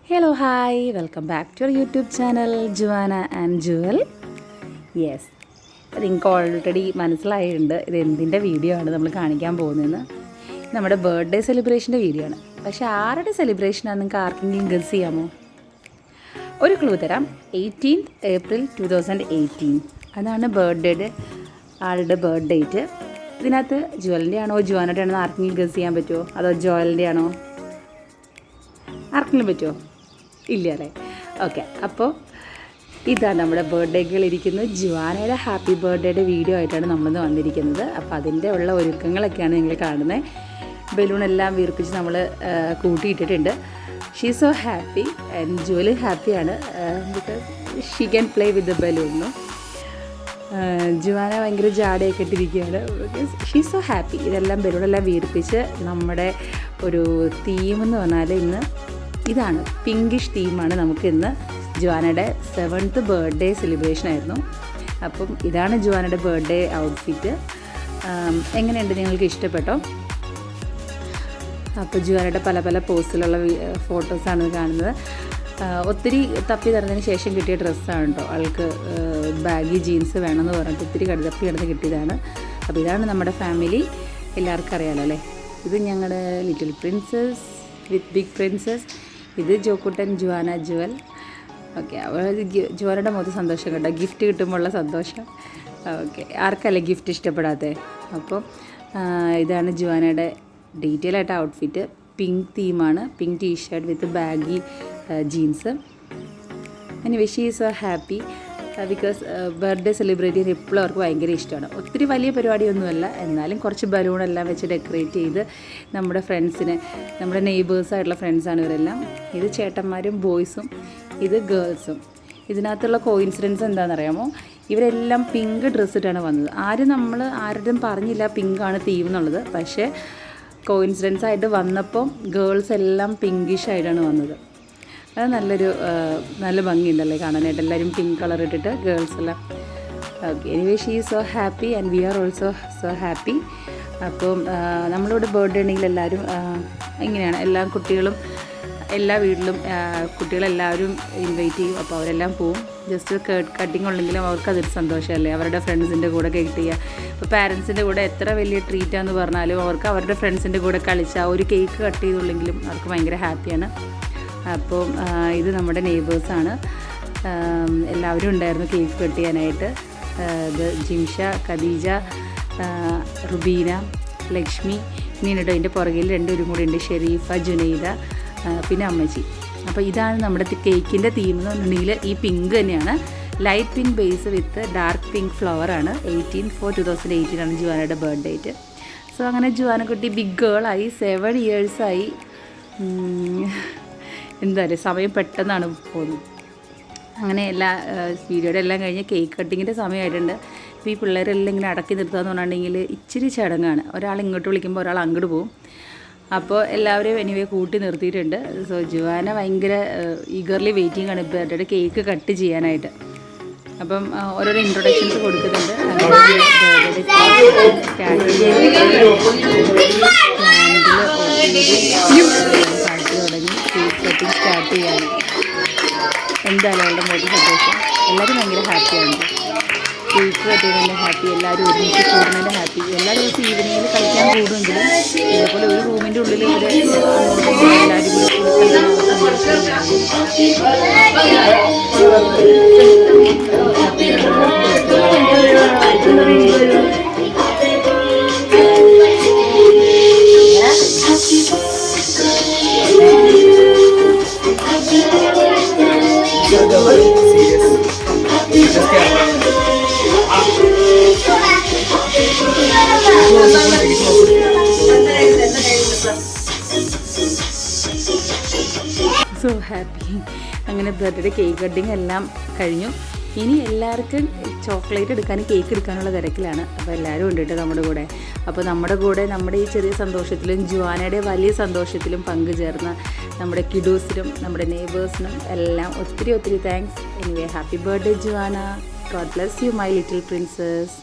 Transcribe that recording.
Hello hi welcome back to your YouTube channel Juana and Jewel. Yes, നിങ്ങൾക്ക് already മനസ്സിലായിട്ടുണ്ട് ഇത് എന്തിൻ്റെ video ആണ് നമ്മൾ കാണിക്കാൻ പോകുന്നതെന്ന്. നമ്മുടെ ബർത്ത്ഡേ സെലിബ്രേഷൻ്റെ വീഡിയോ ആണ്. പക്ഷേ ആരുടെ സെലിബ്രേഷനാണ് നിങ്ങൾക്ക് ആർക്കെങ്കിലും ഗസ് ചെയ്യാമോ? ഒരു ക്ലൂ തരാം. 18th April 2018 അതാണ് ബർത്ത്ഡേയുടെ ആളുടെ ബർത്ത് ഡേറ്റ്. ഇതിനകത്ത് ജുവലിൻ്റെ ആണോ ജുവാനയുടെ ആണോ ആർക്കെങ്കിലും ഗസ് ചെയ്യാൻ പറ്റുമോ? അതോ ജുവലിൻ്റെ ആണോ? ആർക്കെങ്കിലും പറ്റുമോ? ഇല്ല അല്ലേ? ഓക്കെ, അപ്പോൾ ഇതാണ് നമ്മുടെ ബർത്ത്ഡേകളിരിക്കുന്നത്. ജുവാനയുടെ ഹാപ്പി ബർത്ത്ഡേയുടെ വീഡിയോ ആയിട്ടാണ് നമ്മളിന്ന് വന്നിരിക്കുന്നത്. അപ്പോൾ അതിൻ്റെ ഉള്ള ഒരുക്കങ്ങളൊക്കെയാണ് നിങ്ങൾ കാണുന്നത്. ബലൂണെല്ലാം വീർപ്പിച്ച് നമ്മൾ കൂട്ടിയിട്ടിട്ടുണ്ട്. She so happy and Jewel ഹാപ്പിയാണ് because she can play with the balloon. Juana ഭയങ്കര ജാടയൊക്കെ ഇട്ടിരിക്കുകയാണ് ബിക്കോസ് ഷീ സോ ഹാപ്പി. ഇതെല്ലാം ബലൂണെല്ലാം വീർപ്പിച്ച് നമ്മുടെ ഒരു തീം എന്ന് പറഞ്ഞാൽ ഇന്ന് ഇതാണ്, പിങ്കിഷ് തീമാണ് നമുക്കിന്ന്. ജുവാനയുടെ 7th ബർത്ത്ഡേ സെലിബ്രേഷൻ ആയിരുന്നു. അപ്പം ഇതാണ് ജുവാനയുടെ ബർത്ത്ഡേ ഔട്ട്ഫിറ്റ്. എങ്ങനെയുണ്ട്, നിങ്ങൾക്ക് ഇഷ്ടപ്പെട്ടോ? അപ്പോൾ ജുവാനയുടെ പല പല പോസിലുള്ള ഫോട്ടോസാണ് കാണുന്നത്. ഒത്തിരി തപ്പി തന്നതിന് ശേഷം കിട്ടിയ ഡ്രസ്സാണ് കേട്ടോ. ആൾക്ക് ബാഗി ജീൻസ് വേണമെന്ന് പറഞ്ഞിട്ട് ഒത്തിരി തപ്പി കിടന്ന് കിട്ടിയതാണ്. അപ്പോൾ ഇതാണ് നമ്മുടെ ഫാമിലി. എല്ലാവർക്കും അറിയാമല്ലോ അല്ലേ? ഇത് ഞങ്ങളുടെ little princess with big princess. ഇത് ജോക്കുട്ടൻ, ജുവാന, ജുവൽ. ഓക്കെ, ജുവാനയുടെ മൊത്തം സന്തോഷം കേട്ടോ, ഗിഫ്റ്റ് കിട്ടുമ്പോഴുള്ള സന്തോഷം. ഓക്കെ, ആർക്കല്ലേ ഗിഫ്റ്റ് ഇഷ്ടപ്പെടാത്തത്? അപ്പോൾ ഇതാണ് ജുവാനയുടെ ഡീറ്റെയിൽ ആയിട്ട് ഔട്ട്ഫിറ്റ്. പിങ്ക് തീമാണ്, pink T-shirt with baggy jeans. Anyway she is so happy because birthday celebrate ചെയ്യാൻ എപ്പോഴും അവർക്ക് ഭയങ്കര ഇഷ്ടമാണ്. ഒത്തിരി വലിയ പരിപാടിയൊന്നുമല്ല, എന്നാലും കുറച്ച് ബലൂണെല്ലാം വെച്ച് ഡെക്കറേറ്റ് ചെയ്ത് നമ്മുടെ ഫ്രണ്ട്സിന്, നമ്മുടെ നെയ്ബേഴ്സായിട്ടുള്ള ഫ്രണ്ട്സാണ് ഇവരെല്ലാം. ഇത് ചേട്ടന്മാരും ബോയ്സും, ഇത് ഗേൾസും. ഇതിനകത്തുള്ള കോയിൻസിഡൻസ് എന്താണെന്നറിയാമോ? ഇവരെല്ലാം പിങ്ക് ഡ്രസ്സ് ഇട്ടാണ് വന്നത്. ആരും പറഞ്ഞില്ല പിങ്കാണ് തീം എന്നുള്ളത്. പക്ഷേ കോയിൻസിഡൻസ് ആയിട്ട് വന്നപ്പോൾ ഗേൾസ് എല്ലാം പിങ്കിഷ് ആയിട്ടാണ് വന്നത്. അത് നല്ല ഭംഗിയുണ്ടല്ലേ കാണാനായിട്ട്, എല്ലാവരും പിങ്ക് കളർ ഇട്ടിട്ട് ഗേൾസ് എല്ലാം. Okay, anyway she is so happy and we are also so happy. അപ്പം നമ്മളിവിടെ ബർത്ത്ഡേ ഉണ്ടെങ്കിൽ എല്ലാവരും ഇങ്ങനെയാണ്, എല്ലാ കുട്ടികളും എല്ലാ വീട്ടിലും കുട്ടികളെല്ലാവരും ഇൻവൈറ്റ് ചെയ്യും. അപ്പോൾ അവരെല്ലാം പോവും. ജസ്റ്റ് കേക്ക് കട്ടിങ് ഉണ്ടെങ്കിലും അവർക്ക് അതൊരു സന്തോഷമല്ലേ, അവരുടെ ഫ്രണ്ട്സിൻ്റെ കൂടെ കേക്ക് ചെയ്യുക. ഇപ്പോൾ പാരൻസിൻ്റെ കൂടെ എത്ര വലിയ ട്രീറ്റാന്ന് പറഞ്ഞാലും അവർക്ക് അവരുടെ ഫ്രണ്ട്സിൻ്റെ കൂടെ കളിച്ച് ആ ഒരു കേക്ക് കട്ട് ചെയ്തുള്ളെങ്കിലും അവർക്ക് ഭയങ്കര ഹാപ്പിയാണ്. അപ്പോൾ ഇത് നമ്മുടെ നെയ്ബേഴ്സാണ്. എല്ലാവരും ഉണ്ടായിരുന്നു കേക്ക് കട്ട് ചെയ്യാനായിട്ട്. ഇത് ജിംഷ, ഖദീജ, റുബീന, ലക്ഷ്മി. ഇനി കേട്ടോ ഇതിൻ്റെ പുറകിൽ രണ്ടുപേരും കൂടി ഉണ്ട്, ഷെരീഫ, ജുനൈദ, പിന്നെ അമ്മച്ചി. അപ്പോൾ ഇതാണ് നമ്മുടെ കേക്കിൻ്റെ തീം എന്ന് പറഞ്ഞിട്ടുണ്ടെങ്കിൽ ഈ പിങ്ക് തന്നെയാണ്. Light pink base with dark pink ഫ്ലവറാണ്. 18/4/2018 ആണ് ജുവാനയുടെ ബർത്ത് ഡേറ്റ്. സോ അങ്ങനെ ജുവാനക്കുട്ടി ബിഗ് ഗേളായി, 7 ഇയേഴ്സായി. എന്താ പറയുക, സമയം പെട്ടെന്നാണ് പോകുന്നത്. അങ്ങനെ വീഡിയോയുടെ എല്ലാം കഴിഞ്ഞ് കേക്ക് കട്ടിങ്ങിൻ്റെ സമയമായിട്ടുണ്ട്. ഇപ്പോൾ ഈ പിള്ളേരെല്ലാം ഇങ്ങനെ അടക്കി നിർത്തുകയെന്ന് പറഞ്ഞിട്ടുണ്ടെങ്കിൽ ഇച്ചിരി ചടങ്ങാണ്. ഒരാൾ ഇങ്ങോട്ട് വിളിക്കുമ്പോൾ ഒരാൾ അങ്ങോട്ട് പോകും. അപ്പോൾ എല്ലാവരെയും എനിവേ കൂട്ടി നിർത്തിയിട്ടുണ്ട്. സോ ജുവാന ഭയങ്കര ഈഗർലി വെയിറ്റിംഗ് ആണ് ബർത്ത്ഡേയുടെ കേക്ക് കട്ട് ചെയ്യാനായിട്ട്. അപ്പം ഓരോരോ ഇൻട്രൊഡക്ഷൻസ് കൊടുക്കുന്നുണ്ട്. തുടങ്ങി കേക്ക് കട്ടിങ് സ്റ്റാർട്ട് ചെയ്യാണ്. എന്തായാലും അവളുടെ മോട്ടി സന്തോഷം. എല്ലാവരും ഭയങ്കര ഹാപ്പിയാണ്. കേക്ക് കട്ടിയതിൻ്റെ ഹാപ്പി, എല്ലാവരും ഒരുമിച്ച് കൂടുന്നതിൻ്റെ ഹാപ്പി. എല്ലാ ദിവസവും ഈവനിങ്ങിൽ കളിക്കാൻ കൂടുമെങ്കിലും ഇതേപോലെ ഒരു റൂമിൻ്റെ ഉള്ളിൽ ഇവരെ എല്ലാവരും കൂടി സോ ഹാപ്പി. അങ്ങനെ ബർത്ത്ഡേ കേക്ക് കട്ടിങ് എല്ലാം കഴിഞ്ഞു. ഇനി എല്ലാവർക്കും ചോക്ലേറ്റ് എടുക്കാനും കേക്ക് എടുക്കാനുള്ള തിരക്കിലാണ്. അപ്പോൾ എല്ലാവരും ഉണ്ട് കേട്ടോ നമ്മുടെ കൂടെ. അപ്പോൾ നമ്മുടെ കൂടെ നമ്മുടെ ഈ ചെറിയ സന്തോഷത്തിലും ജുവാനയുടെ വലിയ സന്തോഷത്തിലും പങ്കുചേർന്ന നമ്മുടെ കിഡൂസിനും നമ്മുടെ നെയ്ബേഴ്സിനും എല്ലാം ഒത്തിരി ഒത്തിരി thanks. Anyway happy birthday Juana. God bless you my little princess.